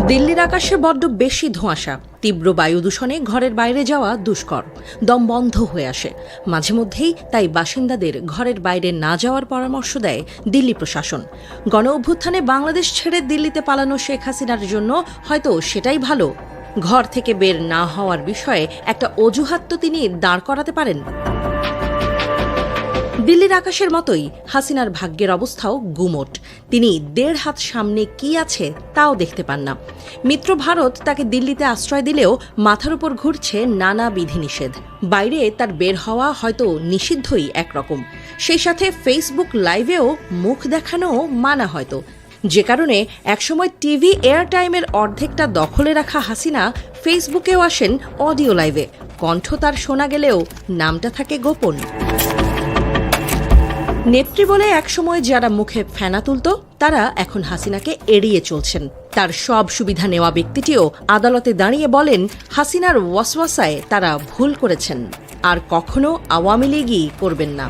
দিল্লির আকাশে বড্ড বেশি ধোঁয়াশা, তীব্র বায়ু দূষণে ঘরের বাইরে যাওয়া দুষ্কর, দম বন্ধ হয়ে আসে মাঝে মধ্যেই। তাই বাসিন্দাদের ঘরের বাইরে না যাওয়ার পরামর্শ দেয় দিল্লি প্রশাসন। গণ অভ্যুত্থানে বাংলাদেশ ছেড়ে দিল্লিতে পালানো শেখ হাসিনার জন্য হয়তো সেটাই ভালো। ঘর থেকে বের না হওয়ার বিষয়ে একটা অজুহাত তো তিনি দাঁড় করাতে পারেন। দিল্লির আকাশের মতোই হাসিনার ভাগ্যের অবস্থাও গুমোট। তিনি 1.5 হাত সামনে কি আছে তাও দেখতে পান না। মিত্র ভারত তাকে দিল্লিতে আশ্রয় দিলেও মাথার উপর ঘুরছে নানা বিধিনিষেধ। বাইরে তার বের হওয়া হয়তো নিষিদ্ধই একরকম, সেই সাথে ফেসবুক লাইভেও মুখ দেখানোও মানা হয়তো। যে কারণে একসময় টিভি এয়ার টাইমের অর্ধেকটা দখলে রাখা হাসিনা ফেসবুকেও আসেন অডিও লাইভে। কণ্ঠ তার শোনা গেলেও নামটা থাকে গোপন। নেত্রী বলে একসময় যারা মুখে ফেনা তুলত, তারা এখন হাসিনাকে এড়িয়ে চলছেন। তার সব সুবিধা নেওয়া ব্যক্তিটিও আদালতে দাঁড়িয়ে বলেন, হাসিনার ওয়াসওয়াসায় তারা ভুল করেছেন, আর কখনো আওয়ামী লীগই করবেন না।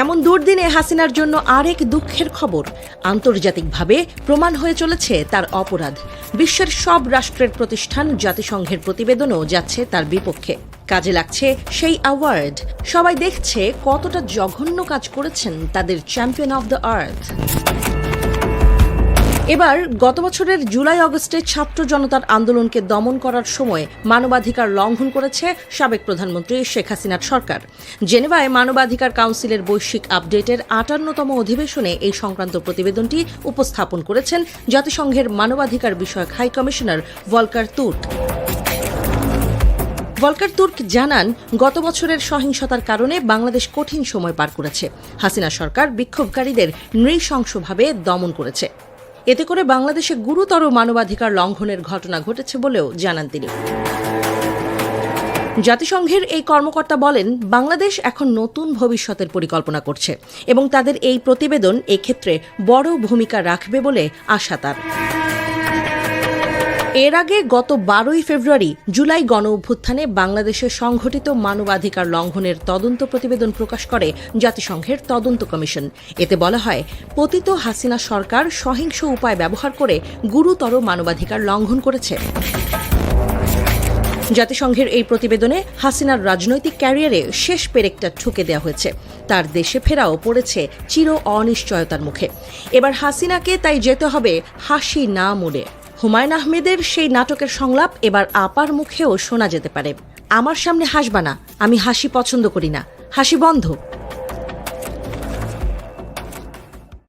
এমন দুর্দিনে হাসিনার জন্য আরেক দুঃখের খবর। আন্তর্জাতিকভাবে প্রমাণ হয়ে চলেছে তার অপরাধ। বিশ্বের সব রাষ্ট্রের প্রতিষ্ঠান, জাতিসংঘের প্রতিবেদনও যাচ্ছে তার বিপক্ষে। কাজে লাগছে সেই অ্যাওয়ার্ড। সবাই দেখছে কতটা জঘন্য কাজ করেছেন তাদের চ্যাম্পিয়ন অব দ্য আর্থ। এবার গত বছরের জুলাই আগস্টে ছাত্র জনতার আন্দোলনকে দমন করার সময় মানবাধিকার লঙ্ঘন করেছে সাবেক প্রধানমন্ত্রী শেখ হাসিনার সরকার। জেনেভায় মানবাধিকার কাউন্সিলের বৈশ্বিক আপডেটের 58তম অধিবেশনে এই সংক্রান্ত প্রতিবেদনটি উপস্থাপন করেছেন জাতিসংঘের মানবাধিকার বিষয়ক high commissioner Volker Turk. Volker Turk জানান, গত বছরের সহিংসতার কারণে বাংলাদেশ কঠিন সময় পার করেছে। হাসিনা সরকার বিক্ষোভকারীদের নৃশংসভাবে দমন করেছে। এতে করে বাংলাদেশে গুরুতর মানবাধিকার লঙ্ঘনের ঘটনা ঘটেছে বলেও জানান তিনি। জাতিসংঘের এই কর্মকর্তা বলেন, বাংলাদেশ এখন নতুন ভবিষ্যতের পরিকল্পনা করছে এবং তাদের এই প্রতিবেদন এক্ষেত্রে বড় ভূমিকা রাখবে বলে আশা তার। এর আগে গত 12ই ফেব্রুয়ারি জুলাই গণ অভ্যুত্থানে বাংলাদেশে সংঘটিত মানবাধিকার লঙ্ঘনের তদন্ত প্রতিবেদন প্রকাশ করে জাতিসংঘের তদন্ত কমিশন। এতে বলা হয়, পতিত হাসিনা সরকার সহিংস উপায় ব্যবহার করে গুরুতর মানবাধিকার লঙ্ঘন করেছে। জাতিসংঘের এই প্রতিবেদনে হাসিনার রাজনৈতিক ক্যারিয়ারে শেষ পেরেকটা ঠুকে দেওয়া হয়েছে। তার দেশে ফেরাও পড়েছে চির অনিশ্চয়তার মুখে। এবার হাসিনাকে তাই যেতে হবে হাসি না মোড়ে। হুমায়ুন আহমেদের সেই নাটকের সংলাপ এবার আপার মুখেও শোনা যেতে পারে, আমার সামনে হাসবা না, আমি হাসি পছন্দ করি না, হাসি বন্ধ।